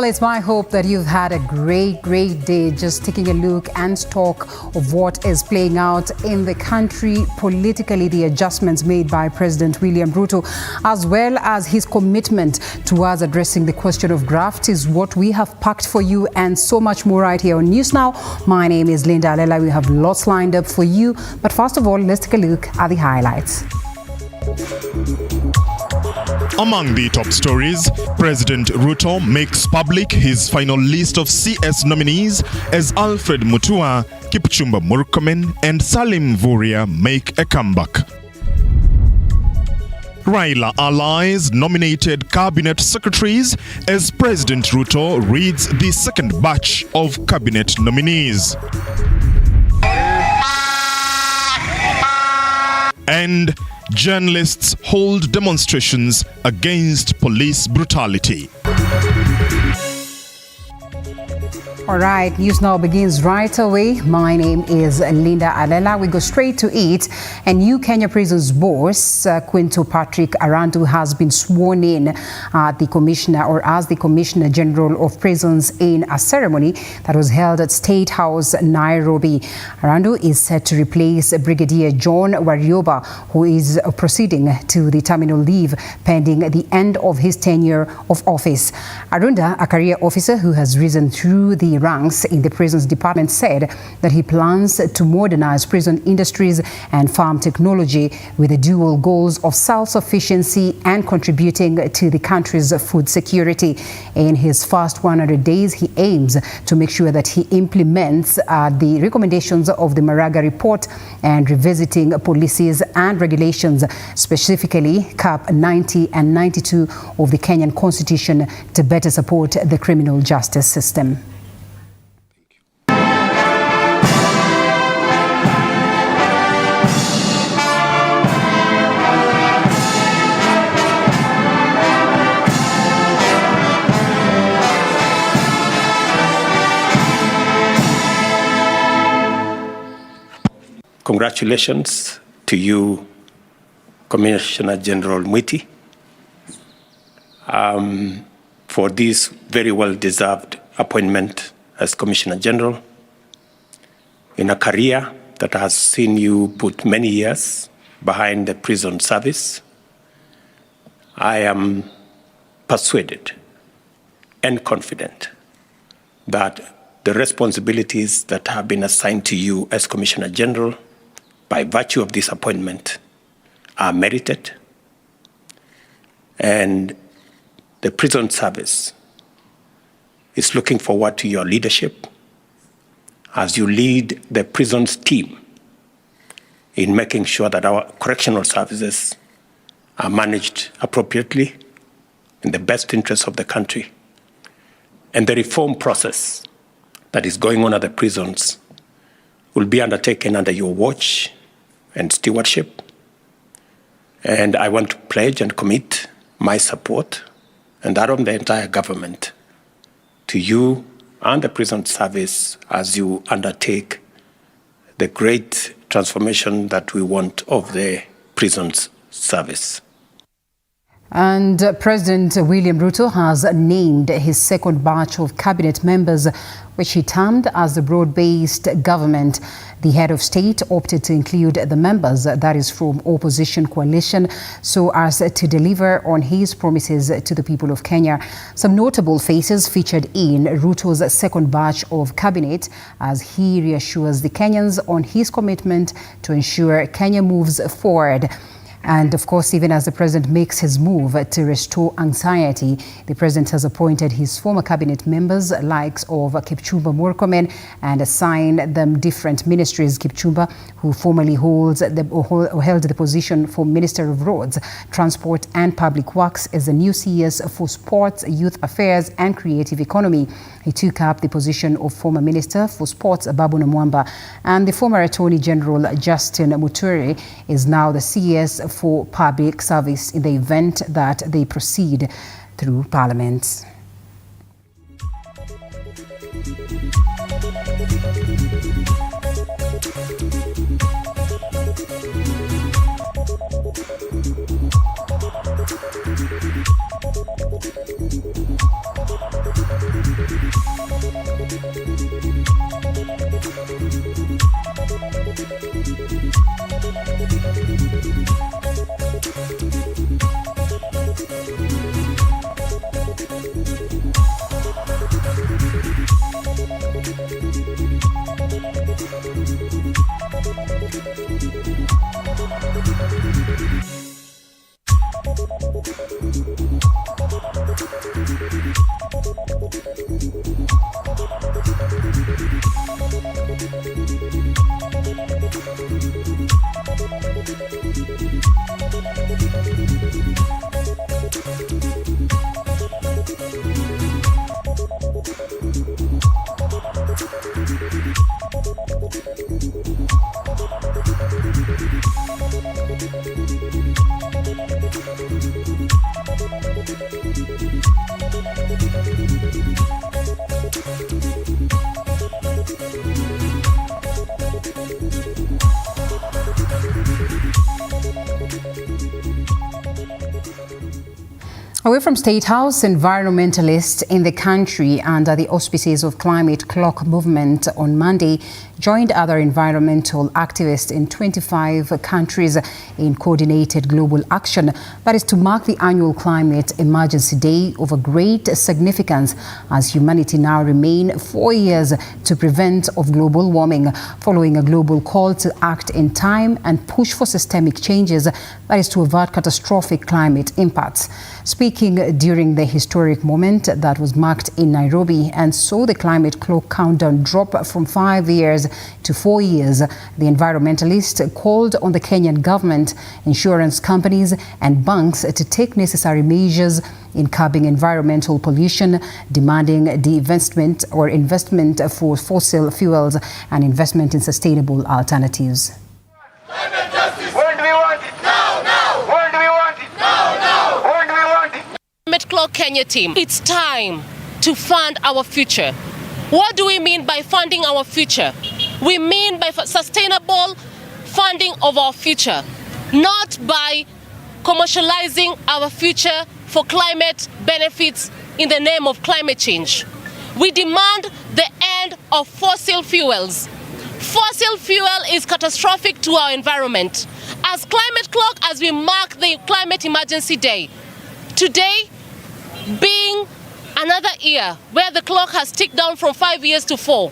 Well, it's my hope that you've had a great day just taking a look and talk of what is playing out in the country politically, the adjustments made by President William Ruto, as well as his commitment towards addressing the question of graft is what we have packed for you, and so much more right here on News Now. My name is Linda Alela. We have lots lined up for you. But first of all, let's take a look at the highlights. Among the top stories, President Ruto makes public his final list of CS nominees as Alfred Mutua, Kipchumba Murkomen and Salim Vuria make a comeback. Raila allies nominated cabinet secretaries as President Ruto reads the second batch of cabinet nominees. And journalists hold demonstrations against police brutality. All right, News Now begins right away. My name is Linda Alela. We go straight to it. A new Kenya Prisons boss, Quinto Patrick Arandu, has been sworn in as the Commissioner General of Prisons in a ceremony that was held at State House, Nairobi. Arandu is set to replace Brigadier John Warioba, who is proceeding to the terminal leave pending the end of his tenure of office. Arunda, a career officer who has risen through the ranks in the prisons department, said that he plans to modernize prison industries and farm technology with the dual goals of self-sufficiency and contributing to the country's food security. In his first 100 days, he aims to make sure that he implements the recommendations of the Maraga report and revisiting policies and regulations, specifically Cap 90 and 92 of the Kenyan Constitution, to better support the criminal justice system. Congratulations to you, Commissioner General Mwiti, for this very well-deserved appointment as Commissioner General in a career that has seen you put many years behind the prison service. I am persuaded and confident that the responsibilities that have been assigned to you as Commissioner General by virtue of this appointment are merited, and the prison service is looking forward to your leadership as you lead the prisons team in making sure that our correctional services are managed appropriately in the best interests of the country. And the reform process that is going on at the prisons will be undertaken under your watch and stewardship. And I want to pledge and commit my support and that of the entire government to you and the prison service as you undertake the great transformation that we want of the prisons service. And President William Ruto has named his second batch of cabinet members, which he termed as the broad-based government. The head of state opted to include the members, that is from opposition coalition, so as to deliver on his promises to the people of Kenya. Some notable faces featured in Ruto's second batch of cabinet as he reassures the Kenyans on his commitment to ensure Kenya moves forward. And of course, even as the president makes his move to restore anxiety, the president has appointed his former cabinet members, likes of Kipchumba Murkomen, and assigned them different ministries. Kipchumba, who formerly held the position for Minister of Roads, Transport and Public Works, is the new CS for Sports, Youth Affairs and Creative Economy. He took up the position of former Minister for Sports, Babu Namwamba, and the former Attorney General, Justin Muturi, is now the CS for Public Service in the event that they proceed through Parliament. Away from State House, environmentalists in the country under the auspices of Climate Clock movement on Monday joined other environmental activists in 25 countries in coordinated global action that is to mark the annual Climate Emergency Day of a great significance as humanity now remain 4 years to prevent of global warming, following a global call to act in time and push for systemic changes that is to avert catastrophic climate impacts. Speaking during the historic moment that was marked in Nairobi and saw the Climate Clock countdown drop from 5 years to 4 years, the environmentalist called on the Kenyan government, insurance companies and banks to take necessary measures in curbing environmental pollution, demanding the investment for fossil fuels and investment in sustainable alternatives. Climate justice. When do we want it? Now, now. When do we want it? Now, now. When do we want it? Climate Clock Kenya team, it's time to fund our future. What do we mean by funding our future? We mean by sustainable funding of our future, not by commercializing our future for climate benefits in the name of climate change. We demand the end of fossil fuels. Fossil fuel is catastrophic to our environment. As Climate Clock, as we mark the Climate Emergency Day, today being another year where the clock has ticked down from 5 years to 4,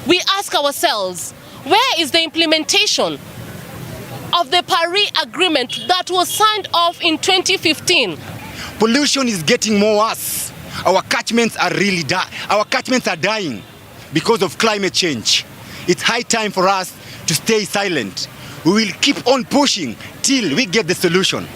we ask ourselves, where is the implementation of the Paris Agreement that was signed off in 2015? Pollution is getting more worse. Our catchments are dying because of climate change. It's high time for us to stay silent. We will keep on pushing till we get the solution.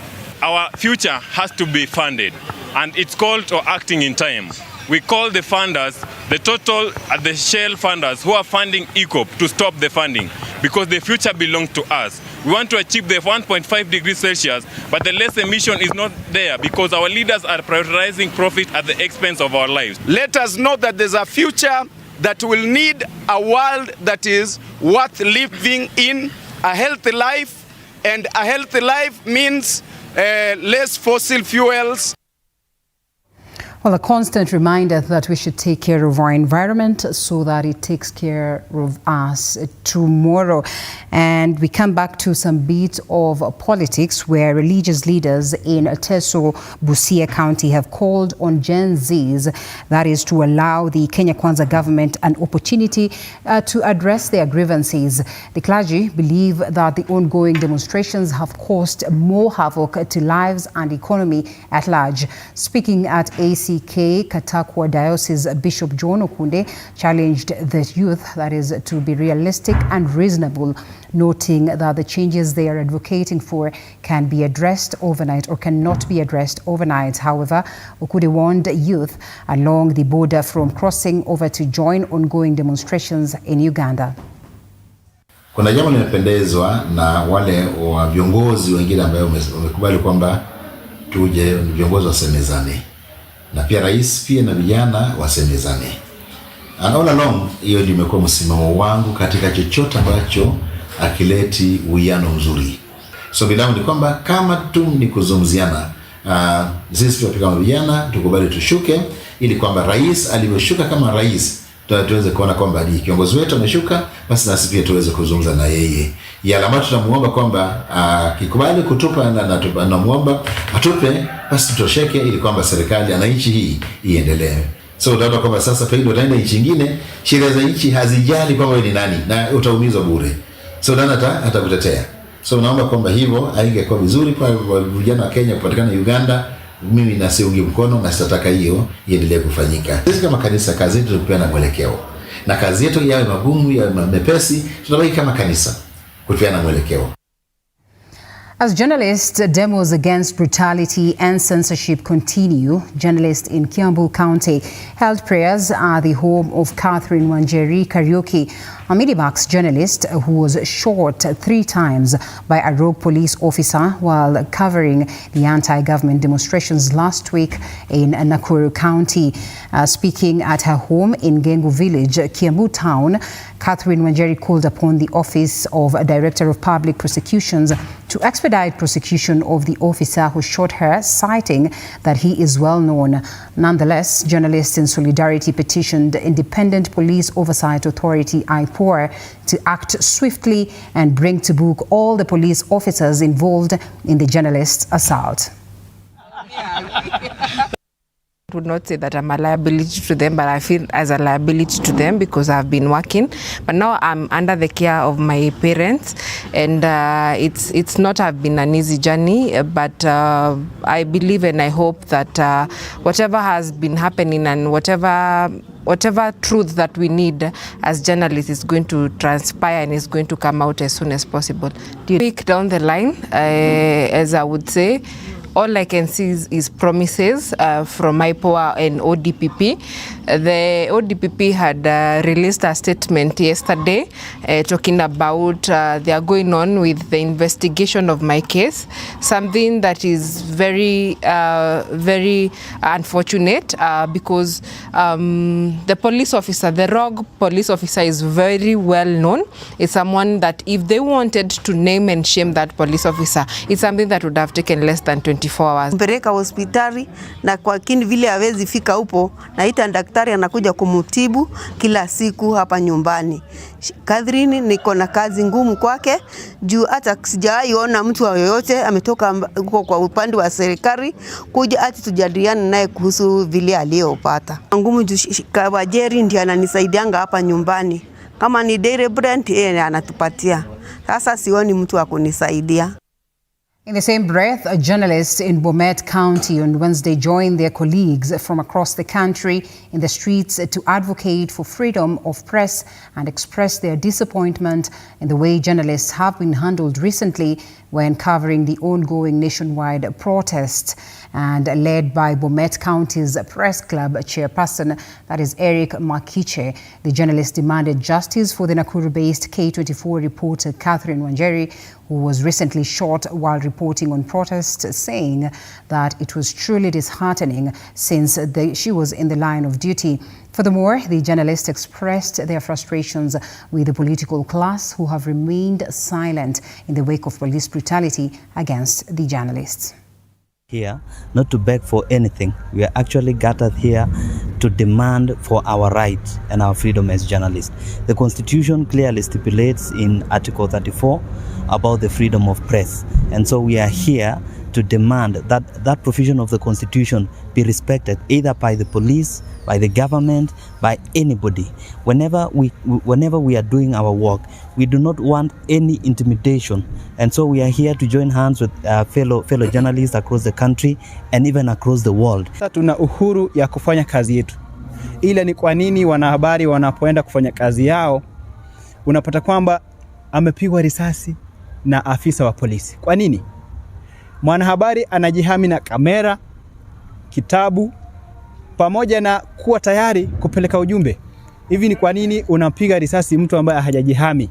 Our future has to be funded, and it's called to acting in time. We call the funders, the shell funders who are funding ECOP, to stop the funding because the future belongs to us. We want to achieve the 1.5 degrees Celsius, but the less emission is not there because our leaders are prioritizing profit at the expense of our lives. Let us know that there's a future that will need a world that is worth living in, a healthy life, and a healthy life means less fossil fuels. Well, a constant reminder that we should take care of our environment so that it takes care of us tomorrow. And we come back to some bits of politics where religious leaders in Teso, Busia County have called on Gen Zs, that is to allow the Kenya Kwanza government an opportunity to address their grievances. The clergy believe that the ongoing demonstrations have caused more havoc to lives and economy at large. Speaking at Katakwa Diocese, Bishop John Okunde challenged the youth, that is, to be realistic and reasonable, noting that the changes they are advocating for can be addressed overnight or cannot be addressed overnight. However, Okunde warned youth along the border from crossing over to join ongoing demonstrations in Uganda. Kuna jambo linapendezwa na wale wa viongozi wengine ambao wamekubali kwamba tuje viongozi wasemezane. Na pia rais pia na vijana wasemezane. And all along, hiyo ndio imekuwa msimamo wangu katika chochote ambacho akileti uwiano mzuri. So bilamu ni kwamba kama tu ni kuzungumziana, sisi pia kama vijana tukubali tushuke ili kwamba rais alivyoshuka kama rais tuweze kuona kwamba kiongozi wetu ameshuka, basi nasi pia tuweze kuzungumza na yeye. Yale ambayo tunamuomba kwamba akikubali kutupa na tunamuomba atupe, basi tutosheke ili kwamba serikali na nchi hii iendelee. So utaona kwamba sasa pengine utaenda nchi nyingine, sheria za nchi hazijali kwamba wewe ni nani na utaumizwa bure. So nani atakutetea? So naomba kwamba hivyo haingekuwa vizuri kwa vijana wa Kenya kupatikana Uganda. Mimi nasiungi mkono na sitataka hiyo iendelee kufanyika. Sisi kama kanisa, kazi yetu tupeana mwelekeo. Na kazi yetu yawe magumu ya mepesi, tunabaki kama kanisa kupeana mwelekeo. As journalists, demos against brutality and censorship continue. Journalists in Kiambu County held prayers at the home of Catherine Wanjeri Kariuki, a Medimax journalist who was shot 3 times by a rogue police officer while covering the anti-government demonstrations last week in Nakuru County. Speaking at her home in Gengu Village, Kiambu Town, Catherine Wanjeri called upon the Office of Director of Public Prosecutions to expedite prosecution of the officer who shot her, citing that he is well known. Nonetheless, journalists in solidarity petitioned Independent Police Oversight Authority (IPOR) to act swiftly and bring to book all the police officers involved in the journalist's assault. Would not say that I'm a liability to them, but I feel as a liability to them because I've been working. But now I'm under the care of my parents, and it's not have been an easy journey. But I believe and I hope that whatever has been happening and whatever truth that we need as journalists is going to transpire and is going to come out as soon as possible. Pick down the line, as I would say. All I can see is promises from IPOA and ODPP. The ODPP had released a statement yesterday talking about they are going on with the investigation of my case, something that is very unfortunate because the police officer, the rogue police officer, is very well known. It's someone that if they wanted to name and shame that police officer, it's something that would have taken less than 24 hours. Mpeleka hospitali na kwa kini vile hawezi fika upo, naita daktari anakuja kumutibu kila siku hapa nyumbani. Catherine niko na kazi ngumu kwake juu hata sijawahi ona mtu yoyote ametoka kwa upande wa serikali kuja ati tujadiliane naye kuhusu vile aliyopata. Ngumu juu Wanjeri ndiye ananisaidianga hapa nyumbani. Kama ni daily brand anatupatia. Sasa sioni mtu wa kunisaidia. In the same breath, journalists in Bomet County on Wednesday joined their colleagues from across the country in the streets to advocate for freedom of press and express their disappointment in the way journalists have been handled recently when covering the ongoing nationwide protests. And led by Bomet County's Press Club chairperson, that is Eric Makiche, the journalists demanded justice for the Nakuru-based K24 reporter Catherine Wanjeri, who was recently shot while reporting on protests, saying that it was truly disheartening since she was in the line of duty. Furthermore, the journalists expressed their frustrations with the political class who have remained silent in the wake of police brutality against the journalists. Here not to beg for anything. We are actually gathered here to demand for our rights and our freedom as journalists. The Constitution clearly stipulates in Article 34 about the freedom of press, and so we are here to demand that that provision of the Constitution be respected either by the police, by the government, by anybody. Whenever we are doing our work, we do not want any intimidation, and so we are here to join hands with fellow journalists across the country and even across the world. Tuna uhuru ya kufanya kazi yetu. Ila ni kwa nini wanahabari wanapoenda kufanya kazi yao unapata kwamba amepigwa risasi na afisa wa polisi? Kwa nini? Mwanahabari anajihami na kamera, kitabu, pamoja na kuwa tayari kupeleka ujumbe. Hivi ni kwa nini unapiga risasi mtu ambaye hajajihami?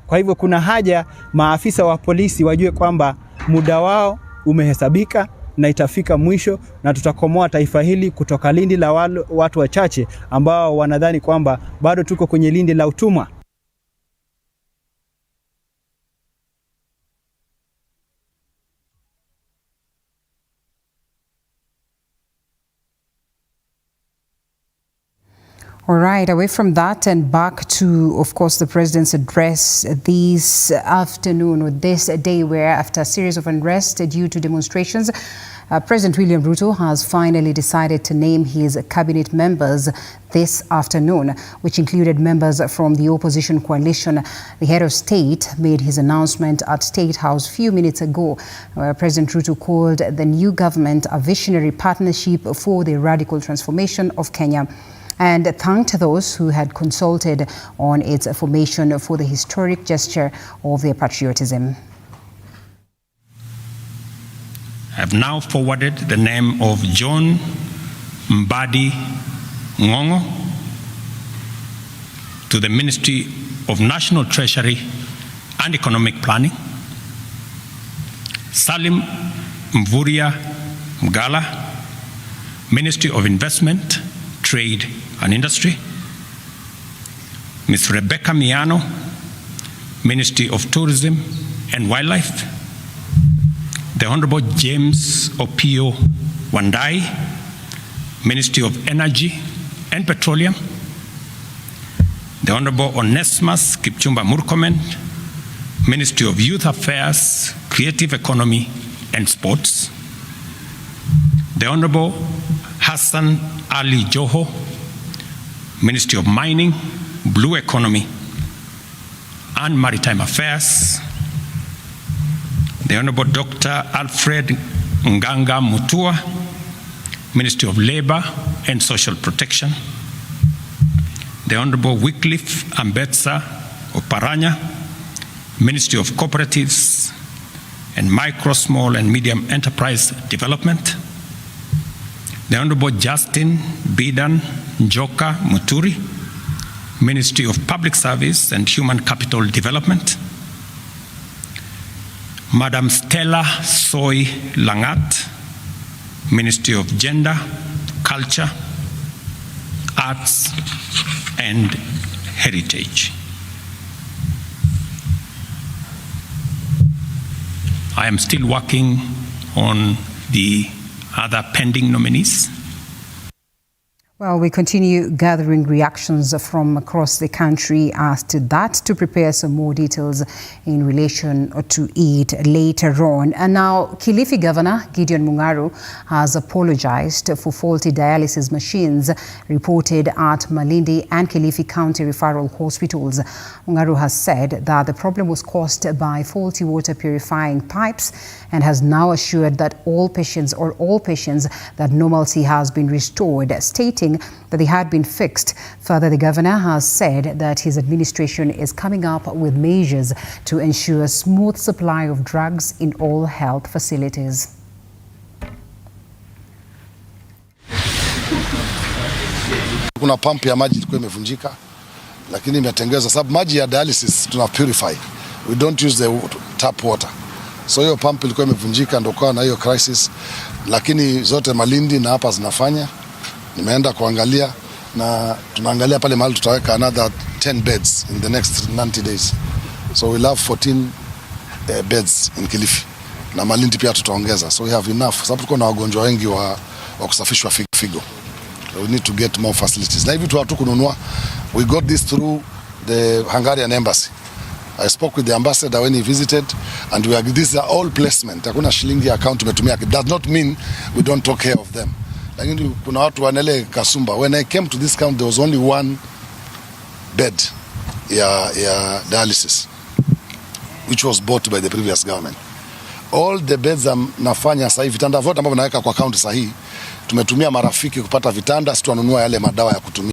Kwa hivyo kuna haja maafisa wa polisi wajue kwamba muda wao umehesabika na itafika mwisho, na tutakomoa taifa hili kutoka lindi la watu wachache ambao wanadhani kwamba bado tuko kwenye lindi la utumwa. All right, away from that and back to, of course, the president's address this afternoon or this day, where after a series of unrest due to demonstrations, President William Ruto has finally decided to name his cabinet members this afternoon, which included members from the opposition coalition. The head of state made his announcement at State House a few minutes ago, where President Ruto called the new government a visionary partnership for the radical transformation of Kenya, and thanked those who had consulted on its formation for the historic gesture of their patriotism. I have now forwarded the name of John Mbadi Ngongo to the Ministry of National Treasury and Economic Planning, Salim Mvuria Mgala, Ministry of Investment, Trade and Industry, Ms. Rebecca Miano, Ministry of Tourism and Wildlife, the Honorable James Opio Wandai, Ministry of Energy and Petroleum, the Honorable Onesimus Kipchumba Murkomen, Ministry of Youth Affairs, Creative Economy and Sports, the Honorable Hassan Ali Joho, Ministry of Mining, Blue Economy and Maritime Affairs, the Honorable Dr. Alfred Nganga Mutua, Ministry of Labor and Social Protection, the Honorable Wycliffe Ambetsa Oparanya, Ministry of Cooperatives and Micro, Small and Medium Enterprise Development, the Honorable Justin Bidan Njoka Muturi, Ministry of Public Service and Human Capital Development, Madam Stella Soy Langat, Ministry of Gender, Culture, Arts and Heritage. I am still working on the other pending nominees. Well, we continue gathering reactions from across the country as to that, to prepare some more details in relation to it later on. And now, Kilifi Governor Gideon Mung'aru has apologized for faulty dialysis machines reported at Malindi and Kilifi County referral hospitals. Mung'aru has said that the problem was caused by faulty water purifying pipes and has now assured that all patients that normalcy has been restored, stating that they had been fixed. Further, the governor has said that his administration is coming up with measures to ensure smooth supply of drugs in all health facilities. Kuna pump ya maji ilikuwa imevunjika, lakini imetengezwa sababu maji ya dialysis tuna purify. We don't use the tap water. So hiyo pump ilikuwa imevunjika, ndio kwa na hiyo crisis, lakini zote Malindi na hapa zinafanya. Nimeenda kuangalia na tunaangalia pale mahali tutaweka another 10 beds in the next 90 days. So we'll have 14 beds in Kilifi. Na Malindi pia tutaongeza. So we have enough. Sababu tuko na wagonjwa wengi wa kusafishwa figo. So we need to get more facilities. Na hivi tu hatu kununua. We got this through the Hungarian embassy. I spoke with the ambassador when he visited, and we agreed these are all placement. Hakuna shilingi account tumetumia. It does not mean we don't take care of them. Lakini kuna watu wanele Kasumba. When I came to this count, there was only one bed ya dialysis, which was bought by the previous government. All the beds nafanya sasa hivi, vitanda vyote ambavyo naweka kwa account sasa hii, tumetumia marafiki kupata vitanda, si tunanunua yale madawa ya kutumia.